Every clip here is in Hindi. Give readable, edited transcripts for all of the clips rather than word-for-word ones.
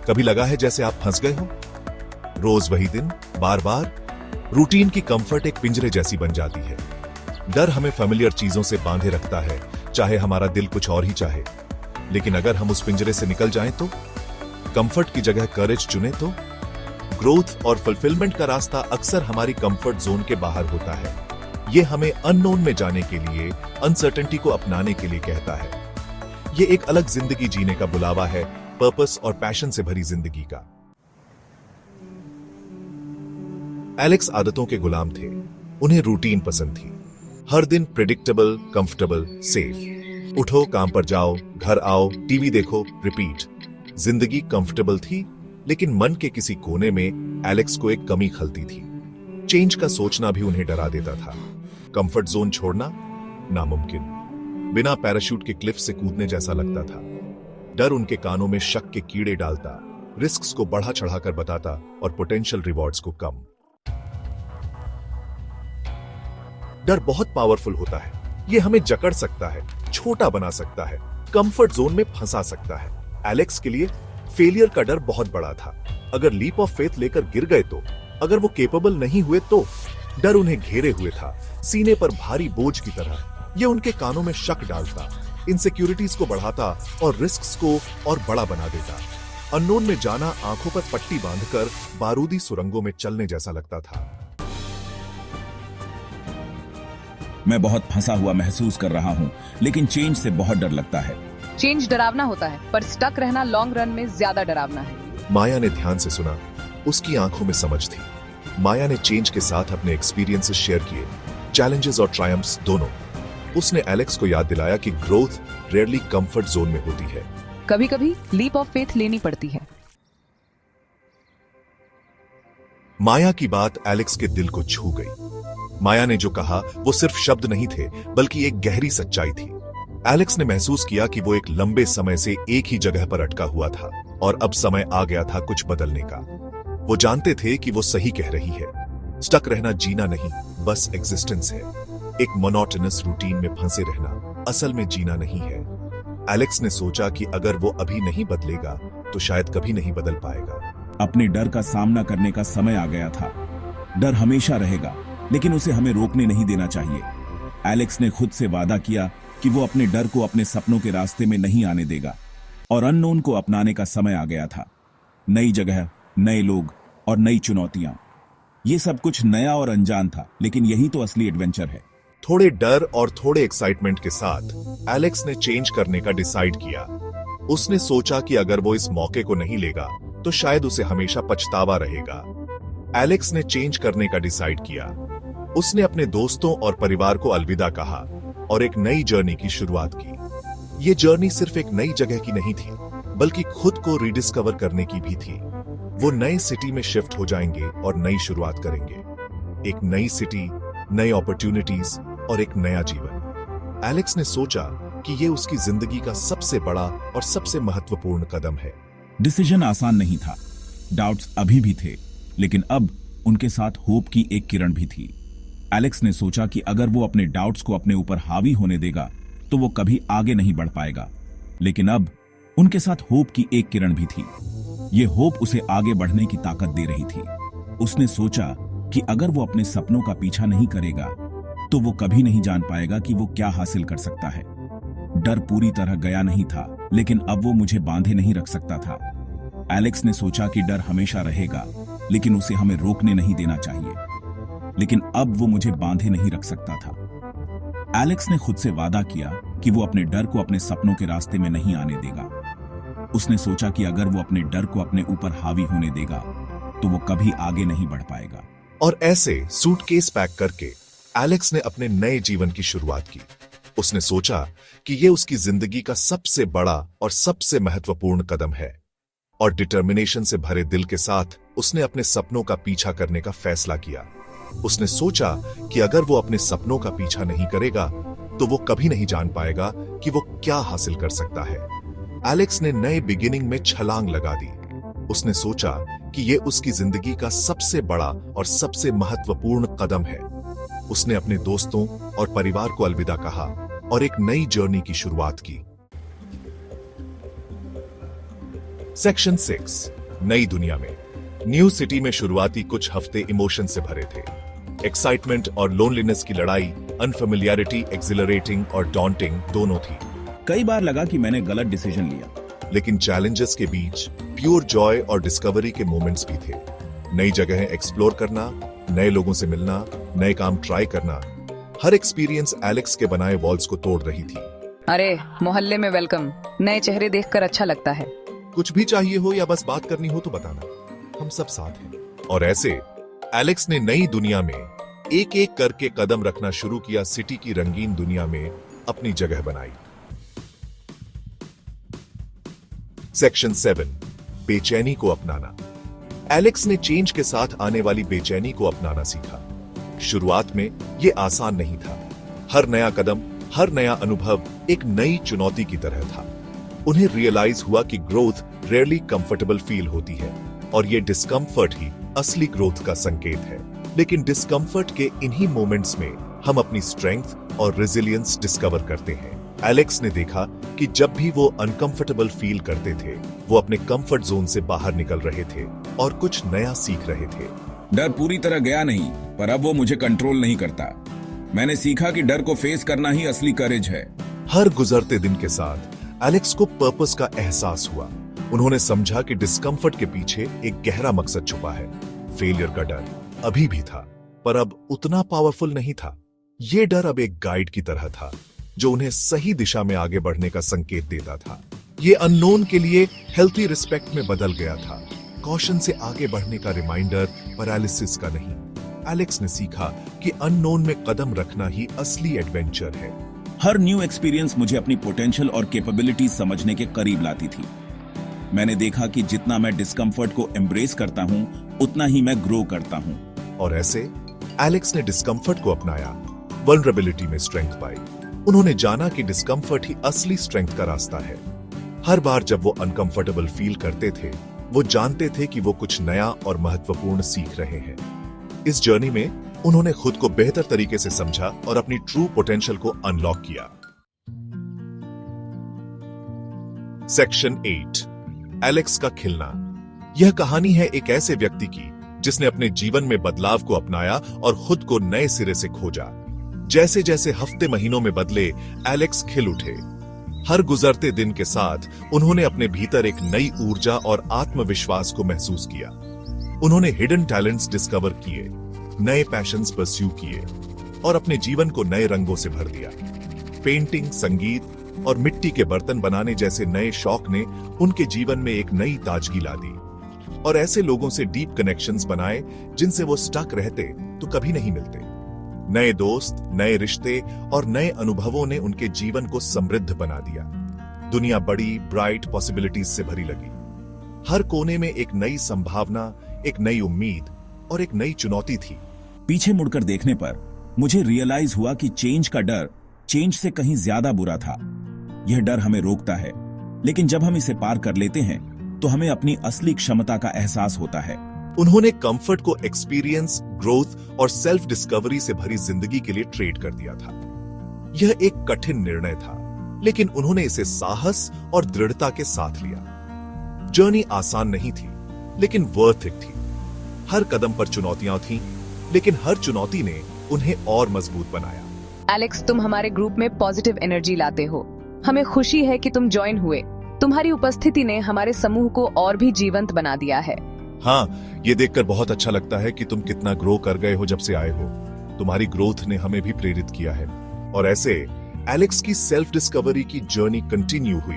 कभी लगा है जैसे आप फंस गए हो? रोज वही दिन, बार बार रूटीन की कंफर्ट एक पिंजरे जैसी बन जाती है। डर हमें फेमिलियर चीजों से बांधे रखता है, चाहे हमारा दिल कुछ और ही चाहे। लेकिन अगर हम उस पिंजरे से निकल जाएं तो, कंफर्ट की जगह करेज चुने तो, ग्रोथ और फुलफिलमेंट का रास्ता अक्सर हमारी कंफर्ट जोन के बाहर होता है। यह हमें अननोन में जाने के लिए, अनसर्टेनिटी को अपनाने के लिए कहता है। यह एक अलग जिंदगी जीने का बुलावा है, पर्पस और पैशन से भरी जिंदगी का। एलेक्स आदतों के गुलाम थे। उन्हें रूटीन पसंद थी। हर दिन प्रेडिक्टेबल, कंफर्टेबल, सेफ। उठो, काम पर जाओ, घर आओ, टीवी देखो, रिपीट। जिंदगी कंफर्टेबल थी, लेकिन मन के किसी कोने में एलेक्स को एक कमी खलती थी। चेंज का सोचना भी उन्हें डरा देता था। कंफर्ट जोन छोड़ना नामुमकिन, बिना पैराशूट के क्लिफ से कूदने जैसा लगता था। डर उनके कानों में शक के कीड़े डालता, रिस्क्स को बढ़ा चढ़ाकर बताता और पोटेंशियल रिवॉर्ड्स को कम। डर बहुत पावरफुल होता है। यह हमें जकड़ सकता है, छोटा बना सकता है, कंफर्ट जोन में फंसा सकता है। एलेक्स के लिए फेलियर का डर बहुत बड़ा था। अगर लीप ऑफ फेथ लेकर गिर गए तो, अगर वो केपेबल नहीं हुए तो, डर उन्हें घेरे हुए था, सीने पर भारी बोझ की तरह। यह उनके कानों में शक डालता, इनसिक्योरिटीज को बढ़ाता और रिस्क्स को और बड़ा बना देता। अननोन में जाना आंखों पर पट्टी बांधकर बारूदी सुरंगों में चलने जैसा लगता था। मैं बहुत फंसा हुआ महसूस कर रहा हूँ, लेकिन चेंज से बहुत डर लगता है। चेंज डरावना होता है, पर स्टक रहना लॉन्ग रन में ज्यादा डरावना है। माया ने ध्यान से सुना। उसकी आंखों में समझ थी। माया ने चेंज के साथ अपने एक्सपीरियंसेस शेयर किए, चैलेंजेस और ट्रायम्फ्स दोनों। उसने एलेक्स को याद दिलाया कि ग्रोथ रेयरली कंफर्ट जोन में होती है। कभी कभी लीप ऑफ फेथ लेनी पड़ती है। माया की बात एलेक्स के दिल को छू गई। माया ने जो कहा वो सिर्फ शब्द नहीं थे, बल्कि एक गहरी सच्चाई थी। एलेक्स ने महसूस किया कि वो एक लंबे समय से एक ही जगह पर अटका हुआ था और अब समय आ गया था कुछ बदलने का। वो जानते थे कि वो सही कह रही है। स्टक रहना जीना नहीं, बस एग्जिस्टेंस है। एक मोनोटोनस रूटीन में फंसे रहना असल में जीना नहीं है। एलेक्स ने सोचा कि अगर वो अभी नहीं बदलेगा तो शायद कभी नहीं बदल पाएगा। अपने डर का सामना करने का समय आ गया था। डर हमेशा रहेगा, लेकिन उसे हमें रोकने नहीं देना चाहिए। एलेक्स ने खुद से वादा किया कि वो अपने डर को अपने सपनों के रास्ते में नहीं आने देगा और अननोन को अपनाने का समय आ गया था। नई जगह, नए लोग और नई चुनौतियां, ये सब कुछ नया और अनजान था, लेकिन यही तो असली एडवेंचर है। थोड़े डर और थोड़े एक्साइटमेंट के साथ एलेक्स ने चेंज करने का डिसाइड किया। उसने सोचा कि अगर वो इस मौके को नहीं लेगा तो शायद उसे हमेशा पछतावा रहेगा। एलेक्स ने चेंज करने का डिसाइड किया। उसने अपने दोस्तों और परिवार को अलविदा कहा और एक नई जर्नी की शुरुआत की। ये जर्नी सिर्फ एक नई जगह की नहीं थी, बल्कि खुद को रिडिस्कवर करने की भी थी। वो नए सिटी में शिफ्ट हो जाएंगे और नई शुरुआत करेंगे। एक नई सिटी, नई अपॉर्चुनिटीज और एक नया जीवन। एलेक्स ने सोचा कि ये उसकी जिंदगी का सबसे बड़ा और सबसे महत्वपूर्ण कदम है। डिसीजन आसान नहीं था। डाउट्स अभी भी थे, लेकिन अब उनके साथ होप की एक किरण भी थी। एलेक्स ने सोचा कि अगर वो अपने डाउट्स को अपने ऊपर हावी होने देगा तो वो कभी आगे नहीं बढ़ पाएगा। लेकिन अब उनके साथ होप की एक किरण भी थी। ये होप उसे आगे बढ़ने की ताकत दे रही थी। उसने सोचा कि अगर वो अपने सपनों का पीछा नहीं करेगा तो वो कभी नहीं जान पाएगा कि वो क्या हासिल कर सकता है। डर पूरी तरह गया नहीं था, लेकिन अब वो मुझे बांधे नहीं रख सकता था। एलेक्स ने सोचा कि डर हमेशा रहेगा, लेकिन उसे हमें रोकने नहीं देना चाहिए। लेकिन अब वो मुझे बांधे नहीं रख सकता था। एलेक्स ने खुद से वादा किया कि वो अपने डर को अपने सपनों के रास्ते में नहीं आने देगा। उसने सोचा कि अगर वो अपने डर को अपने ऊपर हावी होने देगा तो वो कभी आगे नहीं बढ़ पाएगा। और ऐसे सूटकेस पैक करके एलेक्स ने अपने नए जीवन की शुरुआत की। उसने सोचा कि यह उसकी जिंदगी का सबसे बड़ा और सबसे महत्वपूर्ण कदम है, और डिटर्मिनेशन से भरे दिल के साथ उसने अपने सपनों का पीछा करने का फैसला किया। उसने सोचा कि अगर वो अपने सपनों का पीछा नहीं करेगा तो वो कभी नहीं जान पाएगा कि वो क्या हासिल कर सकता है। एलेक्स ने नए बिगिनिंग में छलांग लगा दी। उसने सोचा कि ये उसकी जिंदगी का सबसे बड़ा और सबसे महत्वपूर्ण कदम है। उसने अपने दोस्तों और परिवार को अलविदा कहा और एक नई जर्नी की शुरुआत की। सेक्शन 6 नई दुनिया में। न्यू सिटी में शुरुआती कुछ हफ्ते इमोशन से भरे थे। एक्साइटमेंट और लोनलीनेस की लड़ाई, अनफेमिलियरिटी एक्सिलरेटिंग और डॉन्टिंग दोनों थी। कई बार लगा कि मैंने गलत डिसीजन लिया, लेकिन चैलेंजेस के बीच प्योर जॉय और डिस्कवरी के मोमेंट्स भी थे। नई जगहें एक्सप्लोर करना, नए लोगों से मिलना, नए काम ट्राई करना, हर एक्सपीरियंस एलेक्स के बनाए वॉल्स को तोड़ रही थी। अरे मोहल्ले में वेलकम, नए चेहरे देखकर अच्छा लगता है। कुछ भी चाहिए हो या बस बात करनी हो तो बताना, हम सब साथ हैं। और ऐसे एलेक्स ने नई दुनिया में एक एक करके कदम रखना शुरू किया, सिटी की रंगीन दुनिया में अपनी जगह बनाई। सेक्शन 7, बेचैनी को अपनाना। एलेक्स ने चेंज के साथ आने वाली बेचैनी को अपनाना सीखा। शुरुआत में यह आसान नहीं था। हर नया कदम, हर नया अनुभव एक नई चुनौती की तरह था। उन्हें रियलाइज हुआ कि ग्रोथ रेयरली कंफर्टेबल फील होती है और ये डिस्कम्फर्ट ही असली ग्रोथ का संकेत है। लेकिन डिस्कम्फर्ट के इन्हीं मोमेंट्स में हम अपनी स्ट्रेंथ और रेजिलियंस डिस्कवर करते हैं। एलेक्स ने देखा कि जब भी वो अनकंफर्टेबल फील करते थे, वो अपने कंफर्ट जोन से बाहर निकल रहे थे और कुछ नया सीख रहे थे। डर पूरी तरह गया नहीं, पर अब वो मुझे कंट्रोल नहीं करता। मैंने सीखा कि डर को फेस करना ही असली करेज है। हर गुजरते दिन के साथ एलेक्स को पर्पस का एहसास हुआ। उन्होंने समझा कि डिस्कम्फर्ट के पीछे एक गहरा मकसद छुपा है। फेलियर का डर अभी भी था, पर अब उतना पावरफुल नहीं था। ये डर अब एक गाइड की तरह था, जो उन्हें सही दिशा में आगे बढ़ने का संकेत देता था। ये अननोन के लिए हेल्थी रिस्पेक्ट में बदल गया था। कॉशन से आगे बढ़ने का रिमाइंडर, पैरालिसिस का नहीं। एलेक्स ने सीखा कि अननोन में कदम रखना ही असली एडवेंचर है। हर न्यू एक्सपीरियंस मुझे अपनी पोटेंशियल और कैपेबिलिटी समझने के करीब लाती थी। मैंने देखा कि जितना मैं डिस्कम्फर्ट को एम्ब्रेस करता हूं, उतना ही मैं ग्रो करता हूं। और ऐसे एलेक्स ने डिस्कम्फर्ट को अपनाया, वल्नरेबिलिटी में स्ट्रेंथ पाई। उन्होंने जाना कि डिस्कम्फर्ट ही असली स्ट्रेंथ का रास्ता है। हर बार जब वो अनकंफर्टेबल फील करते थे, वो जानते थे कि वो कुछ नया और महत्वपूर्ण सीख रहे हैं। इस जर्नी में उन्होंने खुद को बेहतर तरीके से समझा और अपनी ट्रू पोटेंशियल को अनलॉक किया। सेक्शन 8, एलेक्स का खिलना। यह कहानी है एक ऐसे व्यक्ति की जिसने अपने जीवन में बदलाव को अपनाया और खुद को नए सिरे से खोजा। जैसे जैसे हफ्ते महीनों में बदले, एलेक्स खिल उठे। हर गुजरते दिन के साथ उन्होंने अपने भीतर एक नई ऊर्जा और आत्मविश्वास को महसूस किया। उन्होंने हिडन टैलेंट्स डिस्कवर किए, नए पैशंस परस्यू किए और अपने जीवन को नए रंगों से भर दिया। पेंटिंग, संगीत और मिट्टी के बर्तन बनाने जैसे नए शौक ने उनके जीवन में एक नई ताजगी ला दी और ऐसे लोगों से डीप कनेक्शंस बनाए जिनसे वो स्टक रहते तो कभी नहीं मिलते। नए दोस्त, नए रिश्ते और नए अनुभवों ने उनके जीवन को समृद्ध बना दिया। दुनिया बड़ी, ब्राइट पॉसिबिलिटीज से भरी लगी। हर कोने में एक नई संभावना, एक नई उम्मीद और एक नई चुनौती थी। पीछे मुड़कर देखने पर मुझे रियलाइज हुआ कि चेंज का डर चेंज से कहीं ज्यादा बुरा था। यह डर हमें रोकता है, लेकिन जब हम इसे पार कर लेते हैं तो हमें अपनी असली क्षमता का एहसास होता है। उन्होंने कंफर्ट को एक्सपीरियंस, ग्रोथ और सेल्फ डिस्कवरी से भरी जिंदगी के लिए ट्रेड कर दिया था। यह एक कठिन निर्णय था, लेकिन उन्होंने इसे साहस और दृढ़ता के साथ लिया। जर्नी आसान नहीं थी, लेकिन वर्थ इट थी। हर कदम पर चुनौतियां थीं, लेकिन हर चुनौती ने उन्हें और मजबूत बनाया। एलेक्स, तुम हमारे ग्रुप में पॉजिटिव एनर्जी लाते हो। हमें खुशी है कि तुम ज्वाइन हुए। तुम्हारी उपस्थिति ने हमारे समूह को और भी जीवंत बना दिया है। हाँ, ये देखकर बहुत अच्छा लगता है कि तुम कितना ग्रो कर गए हो जब से आए हो। तुम्हारी ग्रोथ ने हमें भी प्रेरित किया है। और ऐसे एलेक्स की सेल्फ डिस्कवरी की जर्नी कंटिन्यू हुई,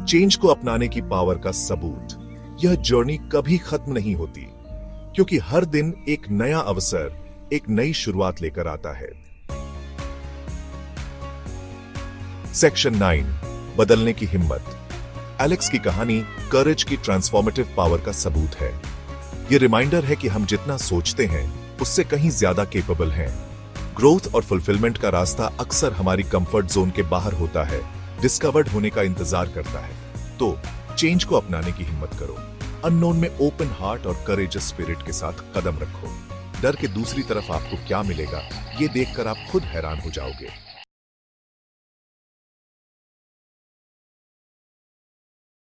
चेंज को अपनाने की पावर का सबूत। यह जर्नी कभी खत्म नहीं होती, क्योंकि हर दिन एक नया अवसर, एक नई शुरुआत लेकर आता है। सेक्शन 9, बदलने की हिम्मत। एलेक्स की कहानी करेज की ट्रांसफॉर्मेटिव पावर का सबूत है। ये रिमाइंडर है कि हम जितना सोचते हैं उससे कहीं ज्यादा केपेबल हैं। ग्रोथ और फुलफिलमेंट का रास्ता अक्सर हमारी कंफर्ट जोन के बाहर होता है, डिस्कवर्ड होने का इंतजार करता है। तो चेंज को अपनाने की हिम्मत करो। अननोन में ओपन हार्ट और करेजस स्पिरिट के साथ कदम रखो। डर के दूसरी तरफ आपको क्या मिलेगा, ये देखकर आप खुद हैरान हो जाओगे।